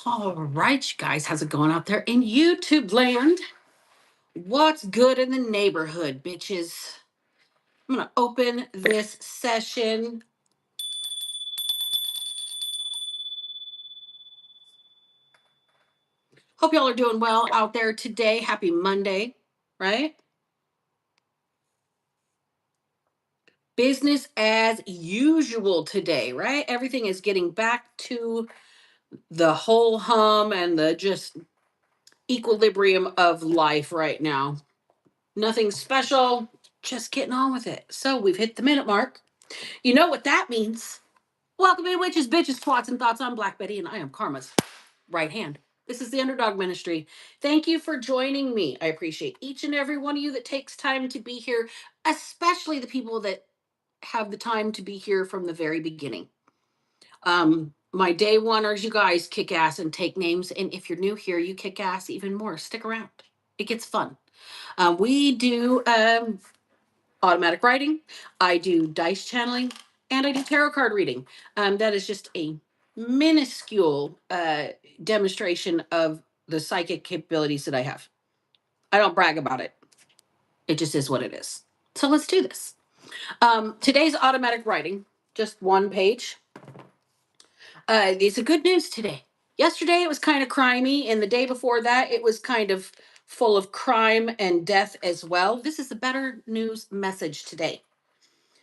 All right, you guys, how's it going out there in YouTube land? What's good in the neighborhood, bitches? I'm gonna open this session. Hope y'all are doing well out there today. Happy Monday, right? Business as usual today, right? Everything is getting back to the whole hum and the just equilibrium of life right now. Nothing special, just getting on with it. So we've hit the minute mark. You know what that means. Welcome in, witches, bitches, twats, and thoughts. I'm Black Betty, and I am Karma's right hand. This is the Underdog Ministry. Thank you for joining me. I appreciate each and every one of you that takes time to be here, especially the people that have the time to be here from the very beginning. My day oneers, you guys kick ass and take names. And if you're new here, you kick ass even more. Stick around. It gets fun. We do automatic writing, I do dice channeling, and I do tarot card reading. That is just a minuscule demonstration of the psychic capabilities that I have. I don't brag about it. It just is what it is. So let's do this. Today's automatic writing, just one page. These are good news today. Yesterday it was kind of crimey, and the day before that it was kind of full of crime and death as well. This is a better news message today.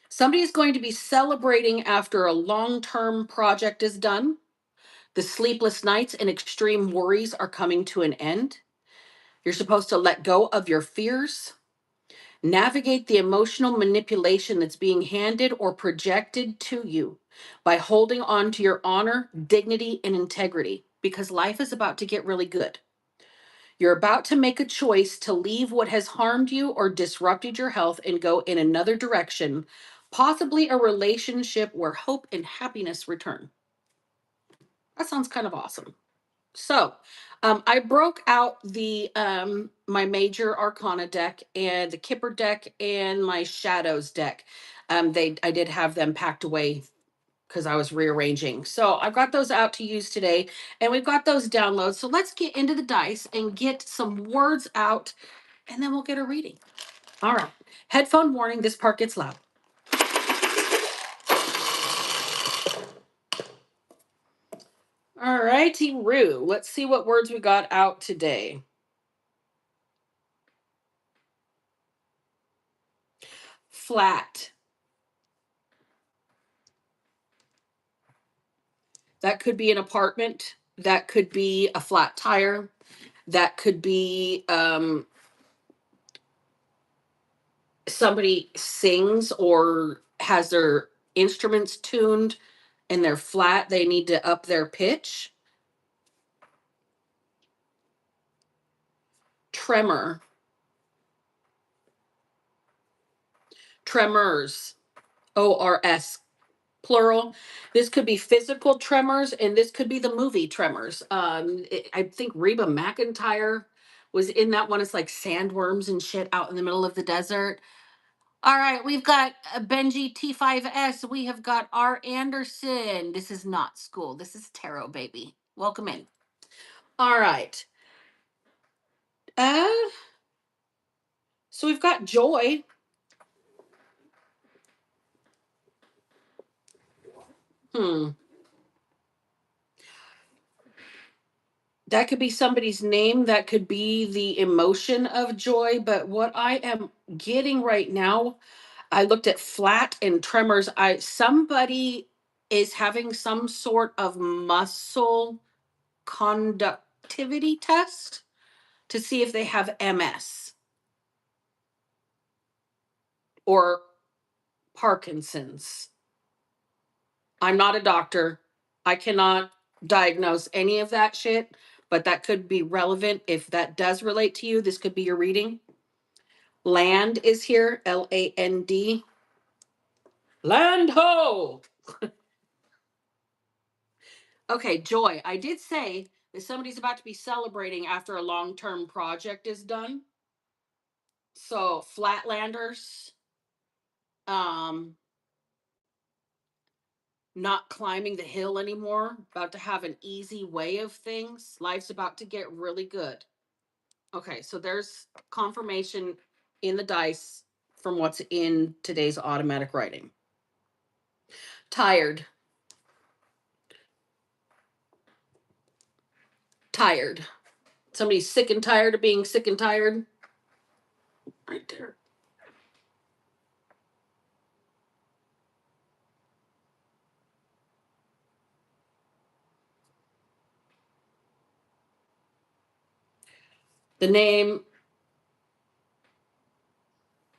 Somebody is going to be celebrating after a long-term project is done. The sleepless nights and extreme worries are coming to an end. You're supposed to let go of your fears, navigate the emotional manipulation that's being handed or projected to you by holding on to your honor, dignity, and integrity, because life is about to get really good. You're about to make a choice to leave what has harmed you or disrupted your health and go in another direction, possibly a relationship where hope and happiness return. That sounds kind of awesome. So, I broke out the my major arcana deck and the Kipper deck and my shadows deck. I did have them packed away because I was rearranging. So I've got those out to use today, and we've got those downloads. So let's get into the dice and get some words out, and then we'll get a reading. All right. Headphone warning, this part gets loud. All righty, Roo. Let's see what words we got out today. Flat. That could be an apartment. That could be a flat tire. That could be somebody sings or has their instruments tuned and they're flat. They need to up their pitch. Tremor. Tremors. ORS. Plural. This could be physical tremors, and this could be the movie Tremors. I think Reba McEntire was in that one. It's like sandworms and shit out in the middle of the desert. All right, we've got Benji T5S. We have got R. Anderson. This is not school. This is tarot, baby. Welcome in. All right. Uh, so we've got Joy. Hmm. That could be somebody's name. That could be the emotion of joy. But what I am getting right now, I looked at flat and tremors. Somebody is having some sort of muscle conductivity test to see if they have MS or Parkinson's. I'm not a doctor. I cannot diagnose any of that shit, but that could be relevant. If that does relate to you, this could be your reading. Land is here, LAND. Land ho! Okay, Joy. I did say that somebody's about to be celebrating after a long-term project is done. So, Flatlanders, um, not climbing the hill anymore, about to have an easy way of things. Life's about to get really good. Okay, so there's confirmation in the dice from what's in today's automatic writing. Tired. Tired. Somebody's sick and tired of being sick and tired. Right there. The name,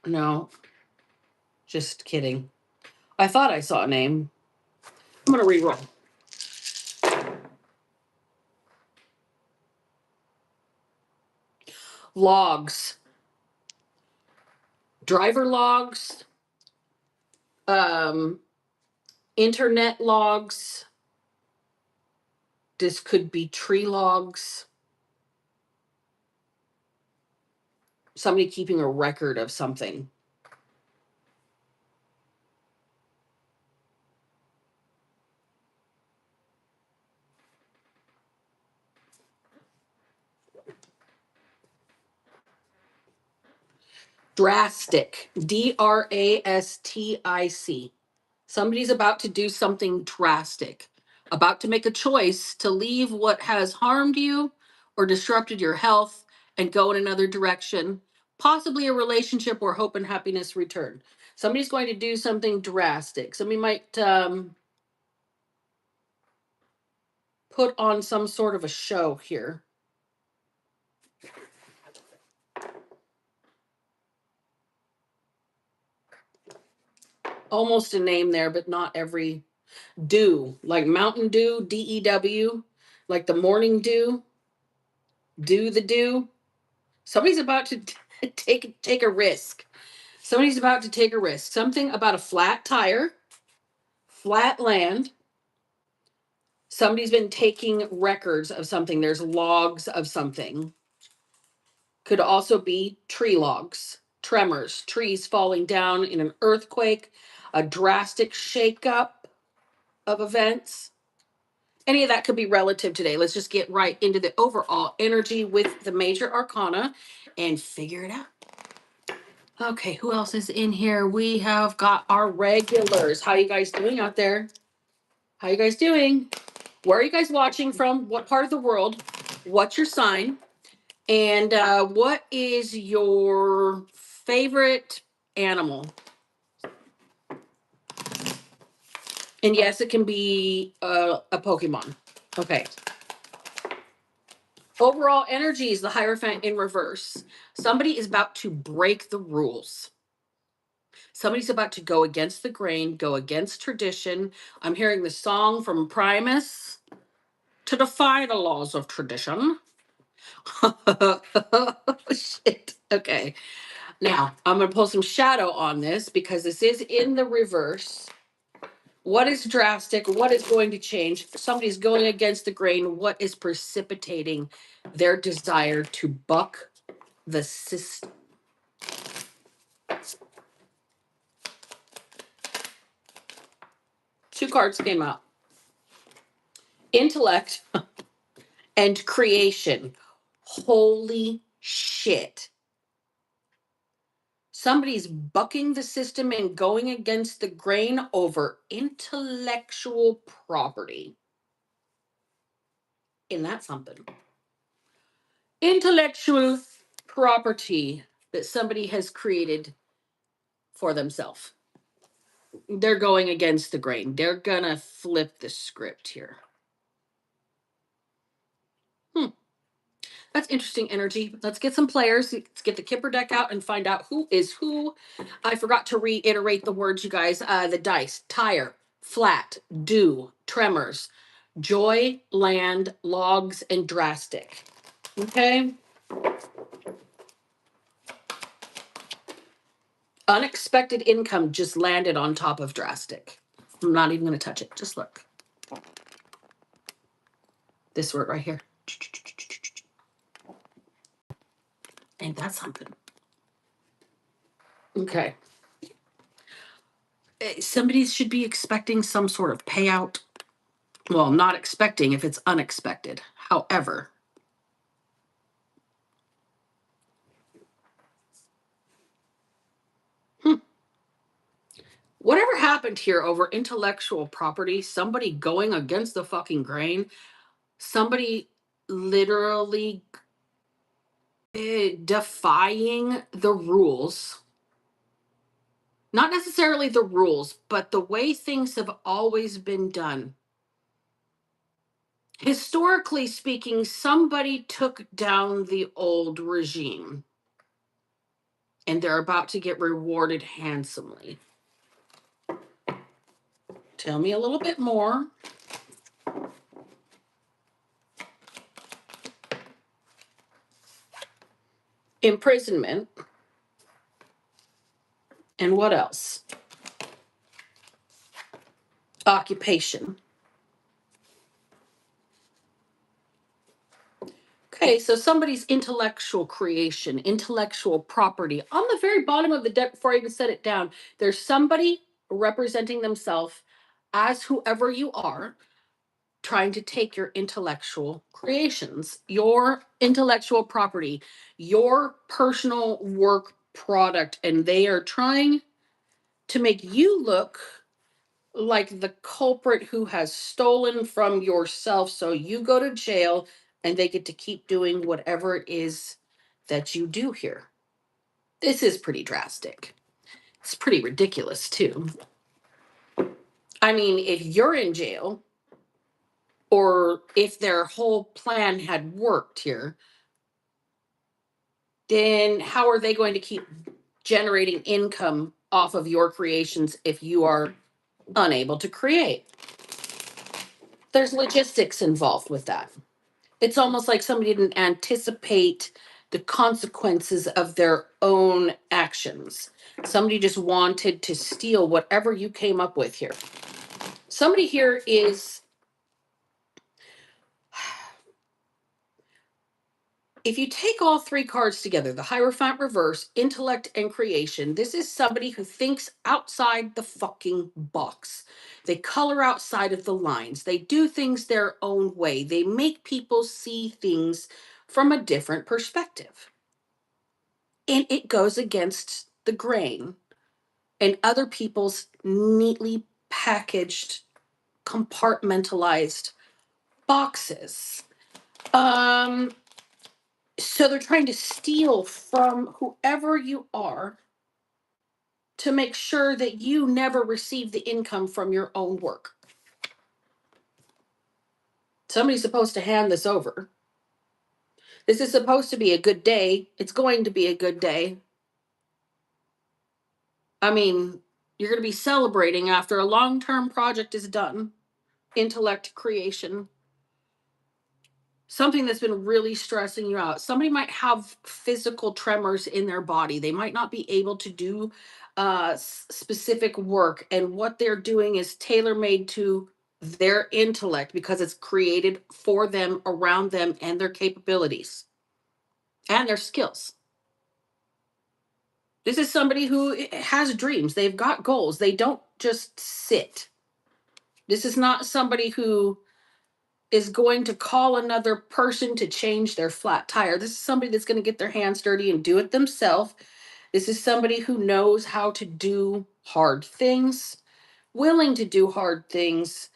no, just kidding. I thought I saw a name. I'm going to reroll. Logs. Driver logs. Um, internet logs. This could be tree logs. Somebody keeping a record of something. Drastic. Drastic. Somebody's about to do something drastic, about to make a choice to leave what has harmed you or disrupted your health and go in another direction, possibly a relationship where hope and happiness return. Somebody's going to do something drastic. Somebody might put on some sort of a show here. Almost a name there, but not every. Dew, like Mountain Dew, DEW, like the morning dew, do the dew. Somebody's about to take a risk. Somebody's about to take a risk. Something about a flat tire, flat land. Somebody's been taking records of something. There's logs of something. Could also be tree logs, tremors, trees falling down in an earthquake, a drastic shakeup of events. Any of that could be relative today. Let's just get right into the overall energy with the major arcana and figure it out. Okay, who else is in here? We have got our regulars. How you guys doing out there? How you guys doing? Where are you guys watching from? What part of the world? What's your sign? And what is your favorite animal? And yes, it can be a Pokemon. Okay. Overall energy is the Hierophant in reverse. Somebody is about to break the rules. Somebody's about to go against the grain, go against tradition. I'm hearing the song from Primus, to defy the laws of tradition. Shit. Okay. Now, I'm going to pull some shadow on this because this is in the reverse. What is drastic? What is going to change? Somebody's going against the grain. What is precipitating their desire to buck the system? Two cards came out. Intellect and creation. Holy shit. Somebody's bucking the system and going against the grain over intellectual property. Isn't that something? Intellectual property that somebody has created for themselves. They're going against the grain. They're gonna flip the script here. That's interesting energy. Let's get some players. Let's get the Kipper deck out and find out who is who. I forgot to reiterate the words, you guys. The dice: tire, flat, dew, tremors, joy, land, logs, and drastic. Okay. Unexpected income just landed on top of drastic. I'm not even going to touch it. Just look. This word right here. Ain't that something? Okay. somebody should be expecting some sort of payout. Well, not expecting if it's unexpected. However, whatever happened here over intellectual property, somebody going against the fucking grain, somebody literally defying the rules, not necessarily the rules, but the way things have always been done. Historically speaking, somebody took down the old regime and they're about to get rewarded handsomely. Tell me a little bit more. Imprisonment. And what else? Occupation. Okay, so somebody's intellectual creation, intellectual property. On the very bottom of the deck, before I even set it down, there's somebody representing themselves as whoever you are, trying to take your intellectual creations, your intellectual property, your personal work product, and they are trying to make you look like the culprit who has stolen from yourself. So you go to jail and they get to keep doing whatever it is that you do here. This is pretty drastic. It's pretty ridiculous, too. I mean, if you're in jail, or if their whole plan had worked here, then how are they going to keep generating income off of your creations if you are unable to create? There's logistics involved with that. It's almost like somebody didn't anticipate the consequences of their own actions. Somebody just wanted to steal whatever you came up with here. Somebody here is, if you take all three cards together, the Hierophant reverse, intellect, and creation, this is somebody who thinks outside the fucking box. They color outside of the lines. They do things their own way. They make people see things from a different perspective. And it goes against the grain and other people's neatly packaged, compartmentalized boxes. So they're trying to steal from whoever you are to make sure that you never receive the income from your own work. Somebody's supposed to hand this over. This is supposed to be a good day. It's going to be a good day. I mean, you're going to be celebrating after a long-term project is done. Intellect creation. Something that's been really stressing you out. Somebody might have physical tremors in their body. They might not be able to do specific work. And what they're doing is tailor made to their intellect because it's created for them, around them, and their capabilities and their skills. This is somebody who has dreams. They've got goals. They don't just sit. This is not somebody who is going to call another person to change their flat tire. This is somebody that's going to get their hands dirty and do it themselves. This is somebody who knows how to do hard things, willing to do hard things.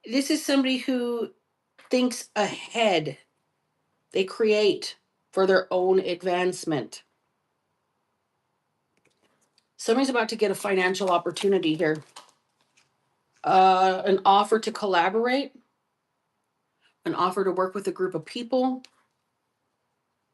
This is somebody who thinks ahead. They create for their own advancement. Somebody's about to get a financial opportunity here. An offer to collaborate, an offer to work with a group of people.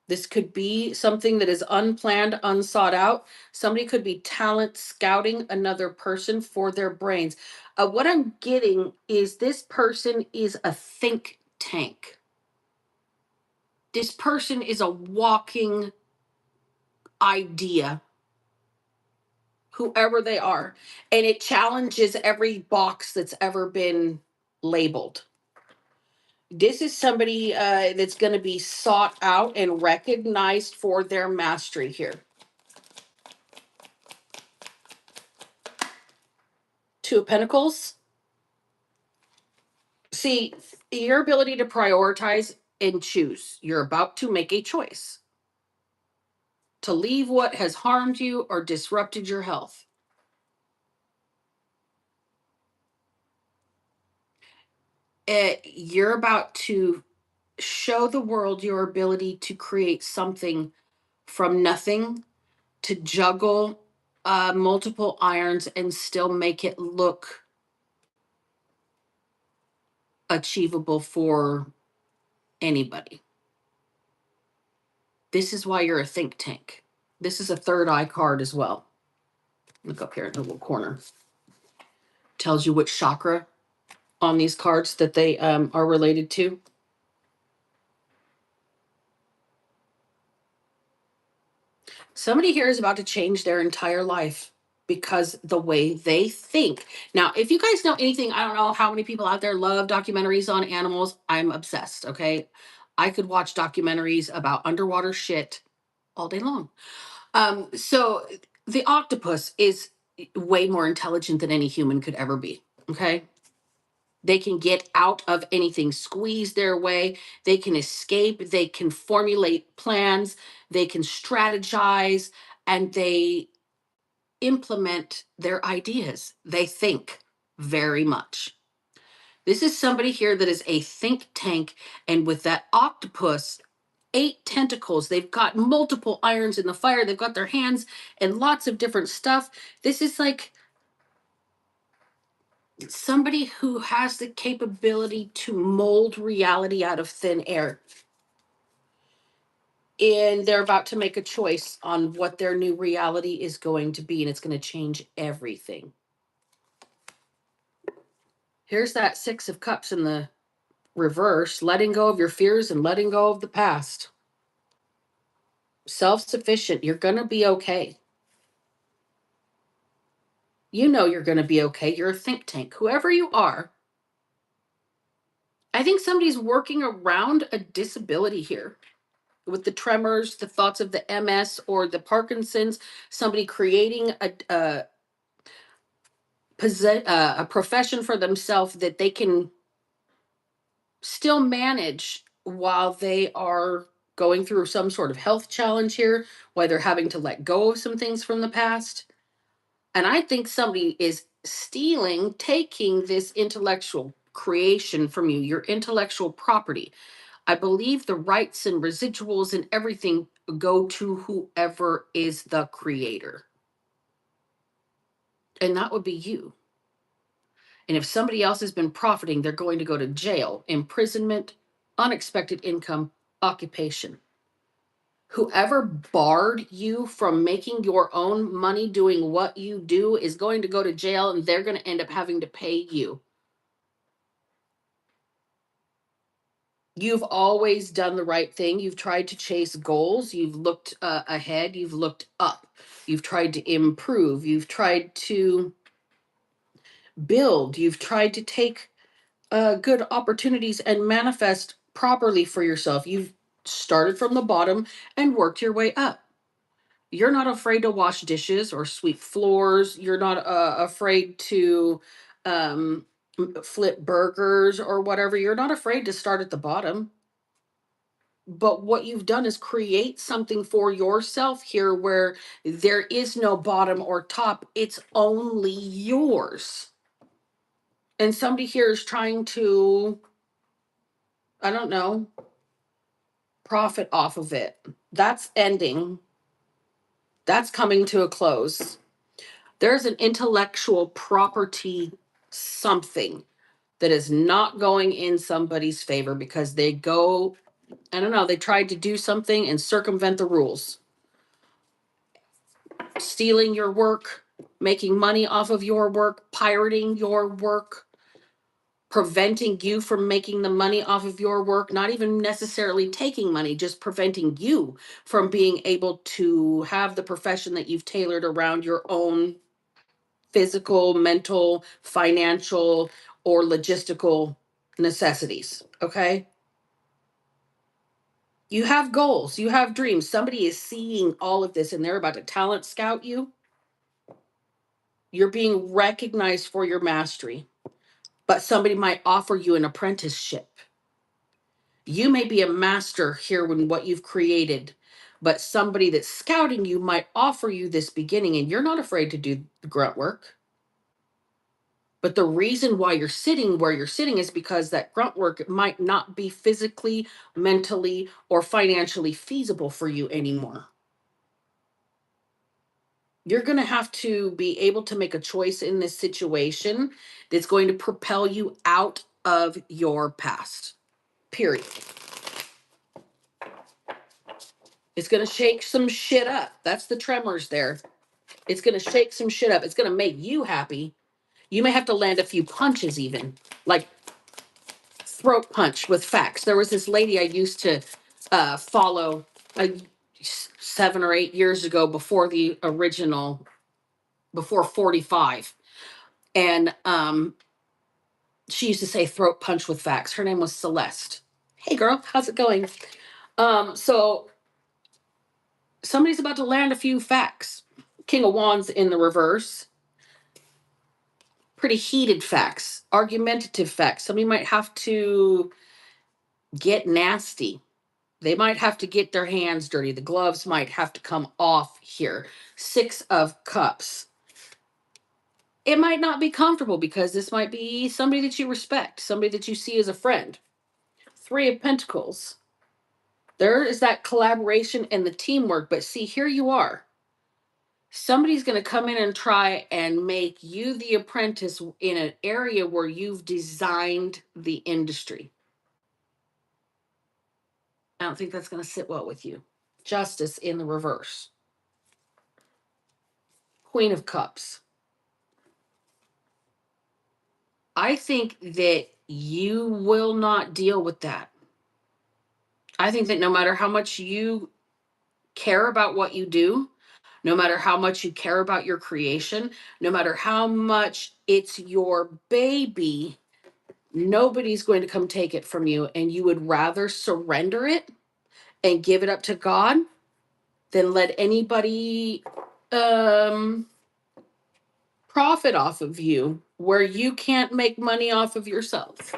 This could be something that is unplanned, unsought out. Somebody could be talent scouting another person for their brains. What I'm getting is this person is a think tank. This person is a walking idea, whoever they are. And it challenges every box that's ever been labeled. This is somebody that's going to be sought out and recognized for their mastery here. Two of Pentacles. See, your ability to prioritize and choose. You're about to make a choice to leave what has harmed you or disrupted your health. You're about to show the world your ability to create something from nothing, to juggle multiple irons and still make it look achievable for anybody. This is why you're a think tank. This is a third eye card as well. Look up here in the little corner. Tells you which chakra on these cards that they are related to. Somebody here is about to change their entire life because the way they think. Now, if you guys know anything, I don't know how many people out there love documentaries on animals. I'm obsessed, okay? I could watch documentaries about underwater shit all day long. So the octopus is way more intelligent than any human could ever be, okay? They can get out of anything, squeeze their way. They can escape. They can formulate plans. They can strategize and they implement their ideas. They think very much. This is somebody here that is a think tank. And with that octopus, 8 tentacles, they've got multiple irons in the fire. They've got their hands and lots of different stuff. This is like somebody who has the capability to mold reality out of thin air. And they're about to make a choice on what their new reality is going to be, and it's going to change everything. Here's that 6 of Cups in the reverse, letting go of your fears and letting go of the past. Self-sufficient, you're going to be okay. You know you're going to be okay. You're a think tank. Whoever you are, I think somebody's working around a disability here with the tremors, the thoughts of the MS or the Parkinson's, somebody creating a profession for themselves that they can still manage while they are going through some sort of health challenge here, while they're having to let go of some things from the past. And I think somebody is stealing, taking this intellectual creation from you, your intellectual property. I believe the rights and residuals and everything go to whoever is the creator. And that would be you. And if somebody else has been profiting, they're going to go to jail, imprisonment, unexpected income, occupation. Whoever barred you from making your own money doing what you do is going to go to jail and they're going to end up having to pay you. You've always done the right thing. You've tried to chase goals. You've looked ahead. You've looked up. You've tried to improve. You've tried to build. You've tried to take good opportunities and manifest properly for yourself. You've started from the bottom and worked your way up. You're not afraid to wash dishes or sweep floors. You're not afraid to um, flip burgers or whatever. You're not afraid to start at the bottom. But what you've done is create something for yourself here where there is no bottom or top. It's only yours. And somebody here is trying to, I don't know, profit off of it. That's ending. That's coming to a close. There's an intellectual property something that is not going in somebody's favor because they go, I don't know, they tried to do something and circumvent the rules. Stealing your work, making money off of your work, pirating your work, preventing you from making the money off of your work, not even necessarily taking money, just preventing you from being able to have the profession that you've tailored around your own physical, mental, financial, or logistical necessities. Okay. You have goals, you have dreams. Somebody is seeing all of this and they're about to talent scout you. You're being recognized for your mastery, but somebody might offer you an apprenticeship. You may be a master here in what you've created, but somebody that's scouting you might offer you this beginning, and you're not afraid to do the grunt work. But the reason why you're sitting where you're sitting is because that grunt work might not be physically, mentally, or financially feasible for you anymore. You're going to have to be able to make a choice in this situation that's going to propel you out of your past. Period. It's going to shake some shit up. That's the tremors there. It's going to shake some shit up. It's going to make you happy. You may have to land a few punches, even like throat punch with facts. There was this lady I used to follow 7 or 8 years ago before the original, before 45. And she used to say throat punch with facts. Her name was Celeste. Hey girl, how's it going? So somebody's about to land a few facts. King of Wands in the reverse. Pretty heated facts, argumentative facts. Somebody might have to get nasty. They might have to get their hands dirty. The gloves might have to come off here. 6 of Cups. It might not be comfortable because this might be somebody that you respect, somebody that you see as a friend. 3 of Pentacles. There is that collaboration and the teamwork, but see, here you are. Somebody's going to come in and try and make you the apprentice in an area where you've designed the industry. I don't think that's going to sit well with you. Justice in the reverse. Queen of Cups. I think that you will not deal with that. I think that no matter how much you care about what you do, no matter how much you care about your creation, no matter how much it's your baby, nobody's going to come take it from you. And you would rather surrender it and give it up to God than let anybody profit off of you where you can't make money off of yourself.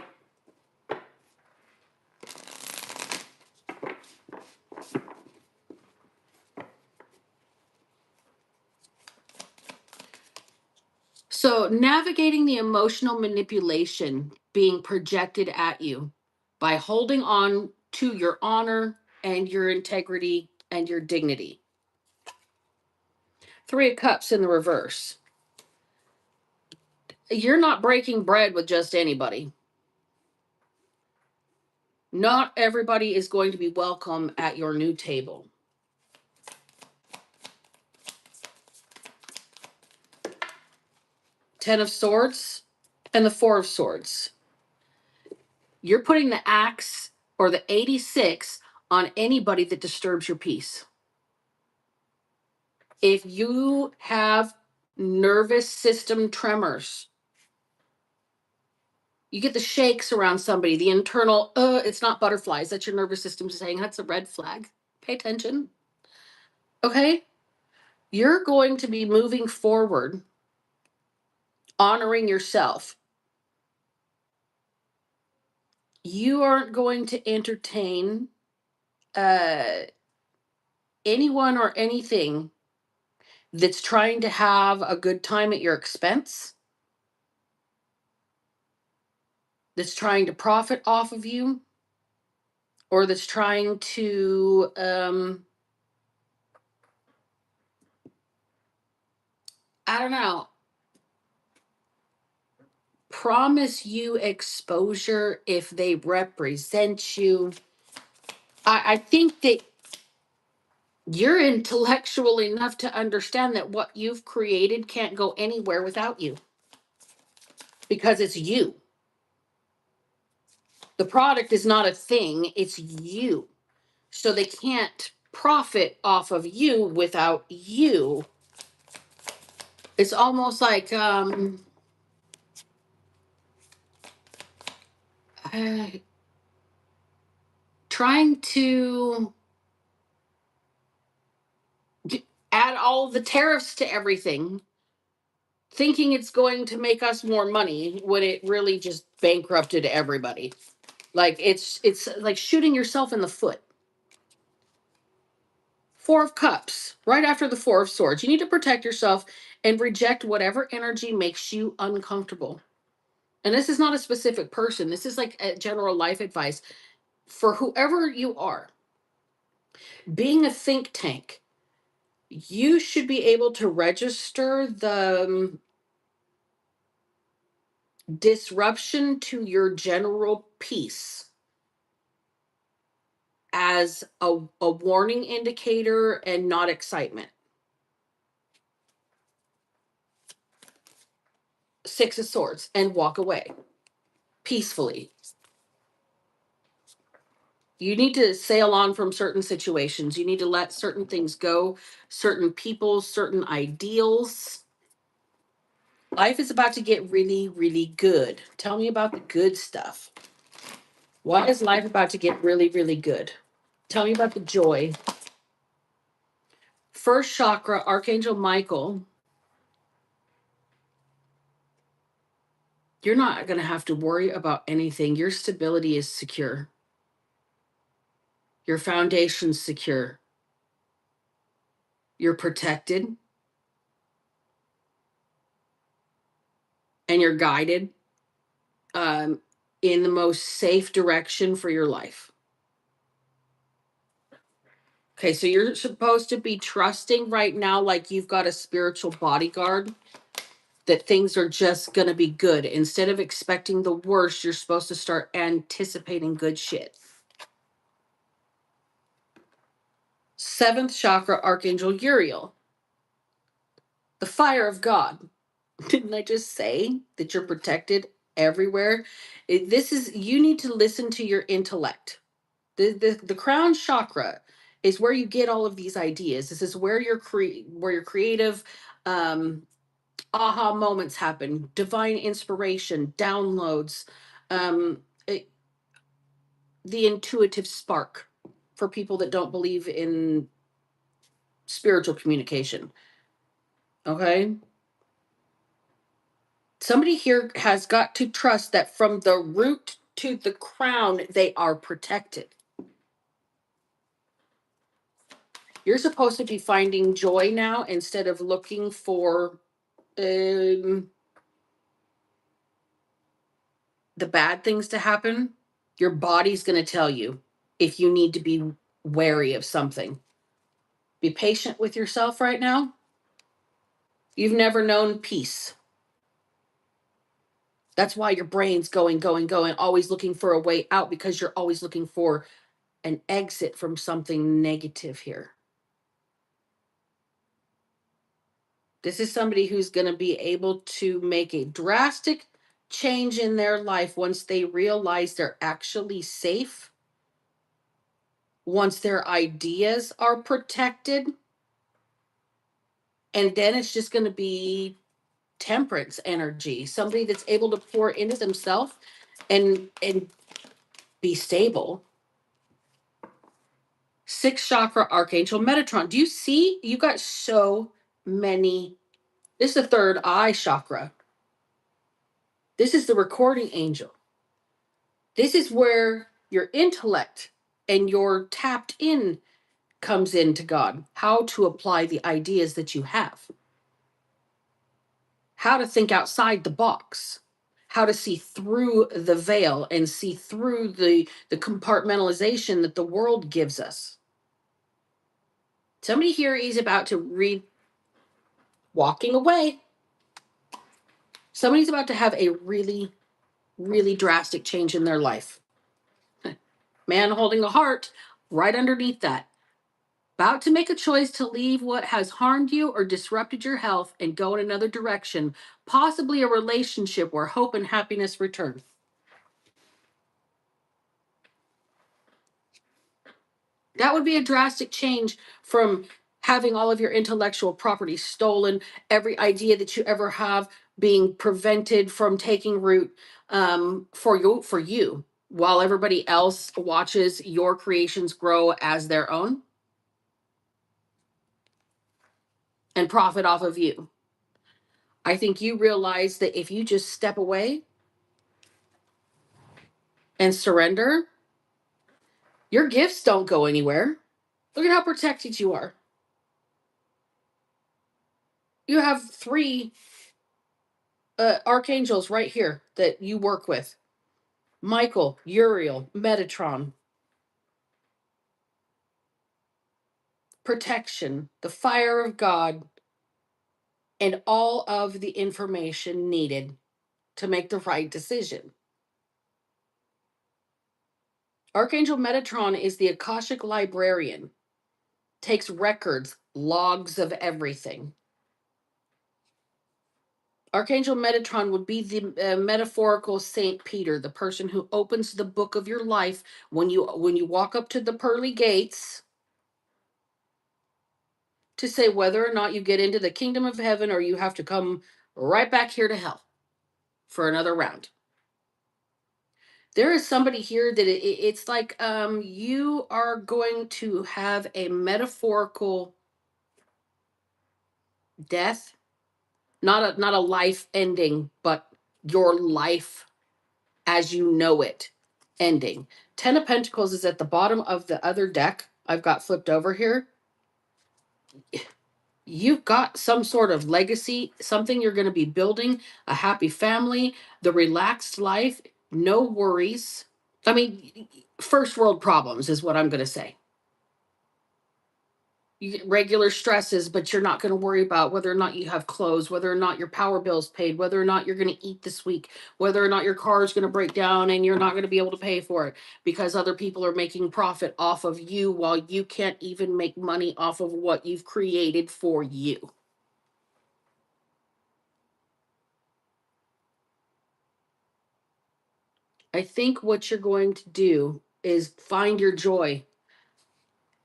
So, navigating the emotional manipulation being projected at you by holding on to your honor and your integrity and your dignity. 3 of Cups in the reverse. You're not breaking bread with just anybody. Not everybody is going to be welcome at your new table. 10 of Swords and the 4 of Swords. You're putting the axe or the 86 on anybody that disturbs your peace. If you have nervous system tremors, you get the shakes around somebody, the internal, it's not butterflies. That's your nervous system saying that's a red flag. Pay attention. Okay? You're going to be moving forward, honoring yourself. You aren't going to entertain anyone or anything that's trying to have a good time at your expense, that's trying to profit off of you, or that's trying to I don't know, promise you exposure if they represent you. I think that you're intellectual enough to understand that what you've created can't go anywhere without you because it's you. The product is not a thing, it's you. So they can't profit off of you without you. It's almost like uh, trying to add all the tariffs to everything thinking it's going to make us more money when it really just bankrupted everybody. Like it's like shooting yourself in the foot. Four of Cups, right after the Four of Swords. You need to protect yourself and reject whatever energy makes you uncomfortable. And this is not a specific person. This is like a general life advice for whoever you are. Being a think tank, you should be able to register the disruption to your general peace as a warning indicator and not excitement. Six of Swords, and walk away peacefully. You need to sail on from certain situations. You need to let certain things go, certain people, certain ideals. Life is about to get really, really good. Tell me about the good stuff. Why is life about to get really, really good? Tell me about the joy. First chakra, Archangel Michael. You're not going to have to worry about anything. Your stability is secure. Your foundation's secure. You're protected. And you're guided um, in the most safe direction for your life. Okay, so you're supposed to be trusting right now like you've got a spiritual bodyguard, that things are just going to be good. Instead of expecting the worst, you're supposed to start anticipating good shit. Seventh chakra, Archangel Uriel, the fire of God. Didn't I just say that you're protected everywhere? You need to listen to your intellect. The crown chakra is where you get all of these ideas. This is where where your creative aha moments happen, divine inspiration, downloads, um, it, the intuitive spark for people that don't believe in spiritual communication. Okay. Somebody here has got to trust that from the root to the crown, they are protected. You're supposed to be finding joy now instead of looking for the bad things to happen. Your body's going to tell you if you need to be wary of something. Be patient with yourself right now. You've never known peace. That's why your brain's going, going, going, always looking for a way out, because you're always looking for an exit from something negative here. This is somebody who's going to be able to make a drastic change in their life once they realize they're actually safe, once their ideas are protected. And then it's just going to be temperance energy, somebody that's able to pour into themselves and be stable. Sixth chakra, Archangel Metatron. Do you see? You got so many. This is the third eye chakra. This is the recording angel. This is where your intellect and your tapped in comes into God. How to apply the ideas that you have. How to think outside the box. How to see through the veil and see through the compartmentalization that the world gives us. Somebody here is about to read walking away. Somebody's about to have a really, really drastic change in their life. Man holding a heart right underneath that. About to make a choice to leave what has harmed you or disrupted your health and go in another direction, possibly a relationship where hope and happiness return. That would be a drastic change from having all of your intellectual property stolen, every idea that you ever have being prevented from taking root for you, while everybody else watches your creations grow as their own and profit off of you. I think you realize that if you just step away and surrender, your gifts don't go anywhere. Look at how protected you are. You have three archangels right here that you work with: Michael, Uriel, Metatron. Protection, the fire of God, and all of the information needed to make the right decision. Archangel Metatron is the Akashic librarian, takes records, logs of everything. Archangel Metatron would be the metaphorical Saint Peter, the person who opens the book of your life when you walk up to the pearly gates to say whether or not you get into the kingdom of heaven or you have to come right back here to hell for another round. There is somebody here that it's like you are going to have a metaphorical death, not a life ending, but your life as you know it ending. 10 of Pentacles is at the bottom of the other deck I've got flipped over here. You've got some sort of legacy, something you're going to be building, a happy family, the relaxed life, no worries. I mean, first world problems is what I'm going to say. You get regular stresses, but you're not going to worry about whether or not you have clothes, whether or not your power bill's paid, whether or not you're going to eat this week, whether or not your car is going to break down and you're not going to be able to pay for it because other people are making profit off of you while you can't even make money off of what you've created for you. I think what you're going to do is find your joy.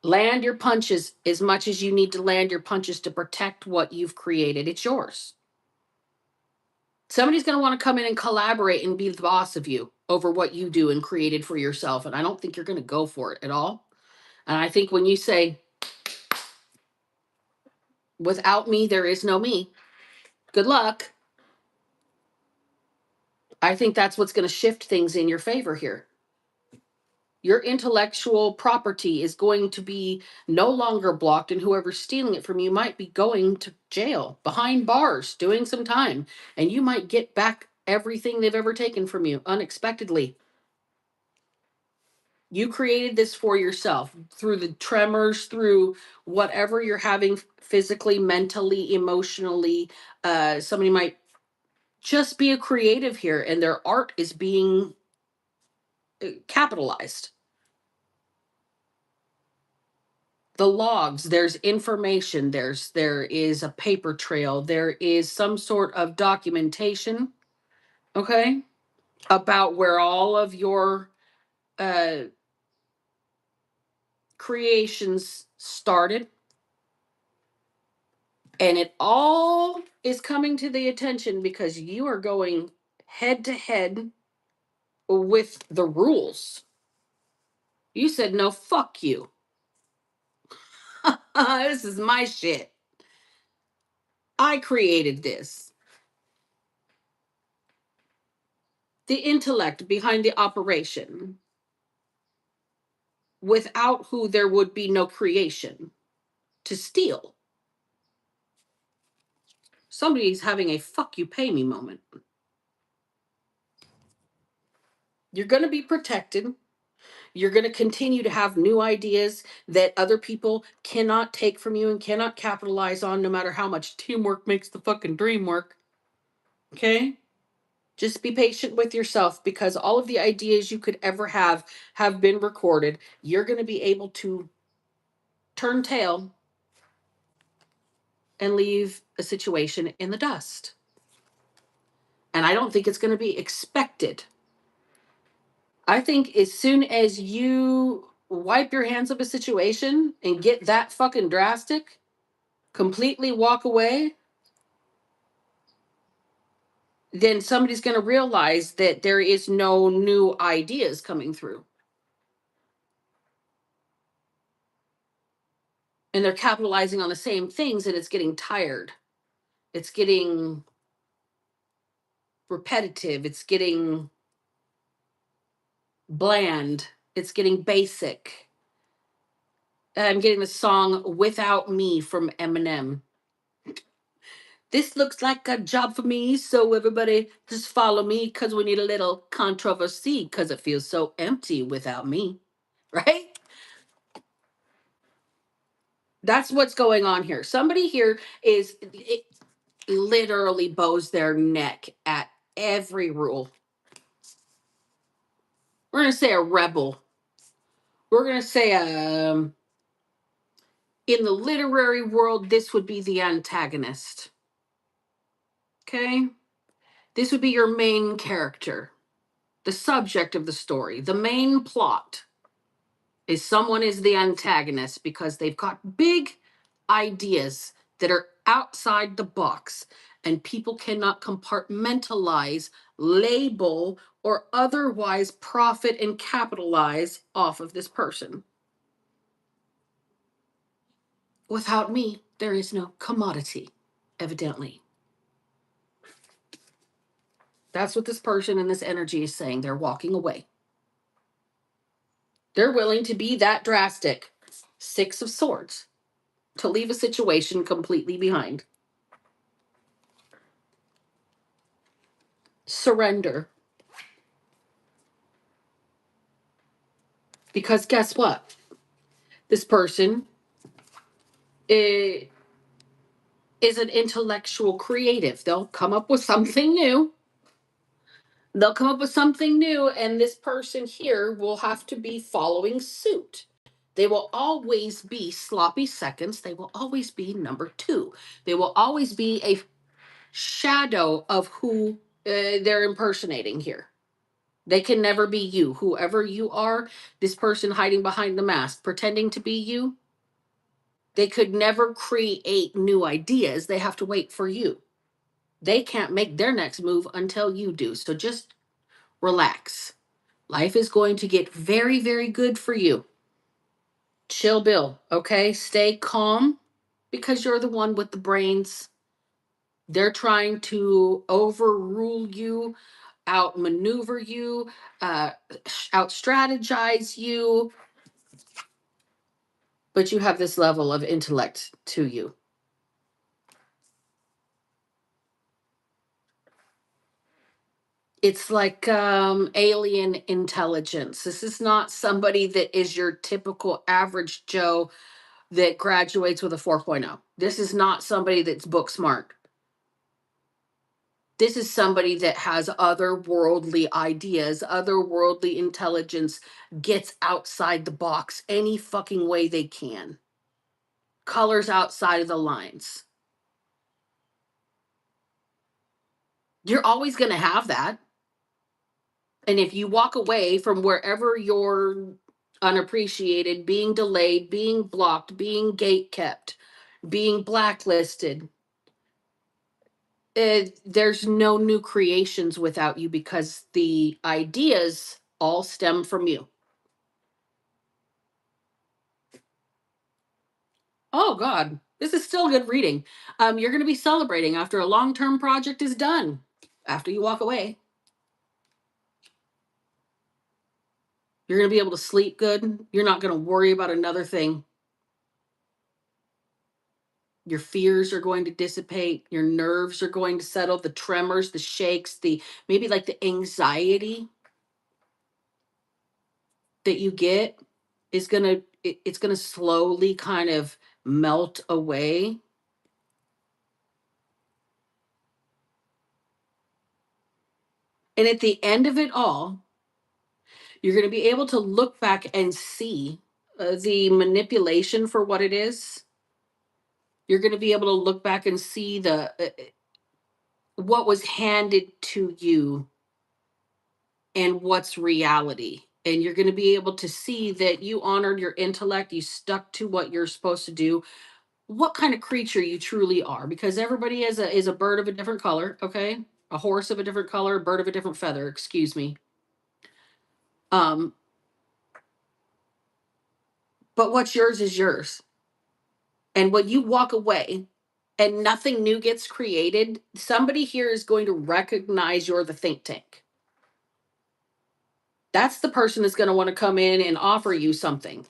Land your punches as much as you need to land your punches to protect what you've created. It's yours. Somebody's going to want to come in and collaborate and be the boss of you over what you do and created for yourself. And I don't think you're going to go for it at all. And I think when you say, without me, there is no me, good luck. I think that's what's going to shift things in your favor here. Your intellectual property is going to be no longer blocked, and whoever's stealing it from you might be going to jail, behind bars, doing some time, and you might get back everything they've ever taken from you unexpectedly. You created this for yourself through the tremors, through whatever you're having physically, mentally, emotionally. Somebody might just be a creative here, and their art is being capitalized. The logs, there's information, there is a paper trail, there is some sort of documentation, okay, about where all of your uh creations started, and it all is coming to the attention because you are going head to head with the rules. You said no, fuck you. This is my shit. I created this. The intellect behind the operation, without who there would be no creation to steal. Somebody's having a fuck you pay me moment. You're going to be protected. You're going to continue to have new ideas that other people cannot take from you and cannot capitalize on, no matter how much teamwork makes the fucking dream work. Okay? Just be patient with yourself, because all of the ideas you could ever have been recorded. You're going to be able to turn tail and leave a situation in the dust. And I don't think it's going to be expected. I think as soon as you wipe your hands of a situation and get that fucking drastic, completely walk away, then somebody's going to realize that there is no new ideas coming through. And they're capitalizing on the same things, and it's getting tired. It's getting repetitive. It's getting bland. It's getting basic. I'm getting the song Without Me from Eminem. This looks like a job for me, so everybody just follow me because we need a little controversy because it feels so empty without me, right? That's what's going on here. Somebody here is it literally bows their neck at every rule. We're going to say a rebel. We're going to say in the literary world, this would be the antagonist. Okay? This would be your main character, the subject of the story, the main plot is someone is the antagonist because they've got big ideas that are outside the box and people cannot compartmentalize, label, or otherwise profit and capitalize off of this person. Without me, there is no commodity, evidently. That's what this person and this energy is saying. They're walking away. They're willing to be that drastic. Six of Swords. To leave a situation completely behind. Surrender. Because guess what? This person is an intellectual creative. They'll come up with something new. They'll come up with something new, and this person here will have to be following suit. They will always be sloppy seconds. They will always be number two. They will always be a shadow of who they're impersonating here. They can never be you. Whoever you are, this person hiding behind the mask, pretending to be you, they could never create new ideas. They have to wait for you. They can't make their next move until you do. So just relax. Life is going to get very, very good for you. Chill, Bill. Okay. Stay calm because you're the one with the brains. They're trying to overrule you, outmaneuver you, out strategize you. But you have this level of intellect to you. It's like alien intelligence. This is not somebody that is your typical average Joe that graduates with a 4.0. This is not somebody that's book smart. This is somebody that has otherworldly ideas, otherworldly intelligence, gets outside the box any fucking way they can, colors outside of the lines. You're always going to have that. And if you walk away from wherever you're unappreciated, being delayed, being blocked, being gate kept, being blacklisted, there's no new creations without you because the ideas all stem from you. Oh, God, this is still good reading. You're going to be celebrating after a long term project is done, after you walk away. You're going to be able to sleep good. You're not going to worry about another thing. Your fears are going to dissipate. Your nerves are going to settle. The tremors, the shakes, the maybe like the anxiety that you get is it's going to slowly kind of melt away. And at the end of it all, you're going to be able to look back and see the manipulation for what it is. You're going to be able to look back and see the what was handed to you and what's reality. And you're going to be able to see that you honored your intellect, you stuck to what you're supposed to do, what kind of creature you truly are, because everybody is a bird of a different color, okay? A horse of a different color, a bird of a different feather, excuse me. Um, but what's yours is yours. And when you walk away and nothing new gets created, somebody here is going to recognize you're the think tank. That's the person that's going to want to come in and offer you something.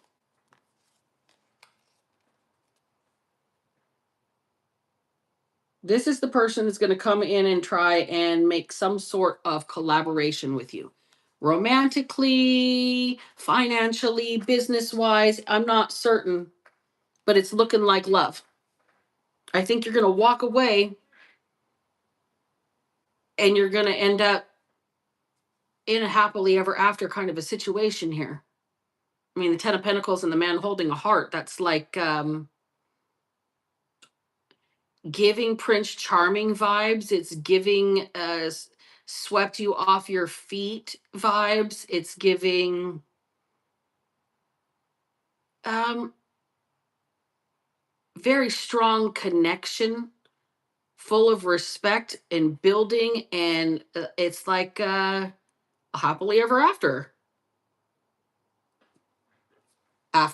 This is the person that's going to come in and try and make some sort of collaboration with you. Romantically, financially, business wise, I'm not certain, but it's looking like love. I think you're going to walk away and you're going to end up in a happily ever after kind of a situation here. I mean, the 10 of Pentacles and the man holding a heart, that's like giving Prince Charming vibes. It's giving swept you off your feet vibes. It's giving um, very strong connection, full of respect and building. And it's like happily ever after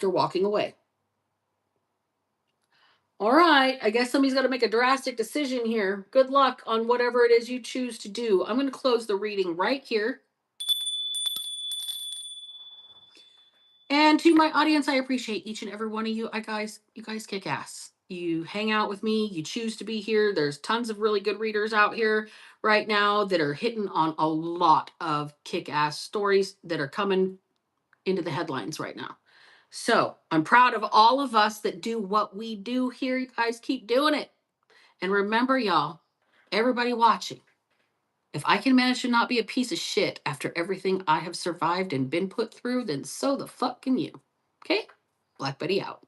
walking away. All right, I guess somebody's got to make a drastic decision here. Good luck on whatever it is you choose to do. I'm going to close the reading right here. And to my audience, I appreciate each and every one of you. You guys kick ass. You hang out with me, you choose to be here. There's tons of really good readers out here right now that are hitting on a lot of kick ass stories that are coming into the headlines right now. So I'm proud of all of us that do what we do here. You guys keep doing it. And remember, y'all, everybody watching, if I can manage to not be a piece of shit after everything I have survived and been put through, then so the fuck can you. Okay? Black Betty out.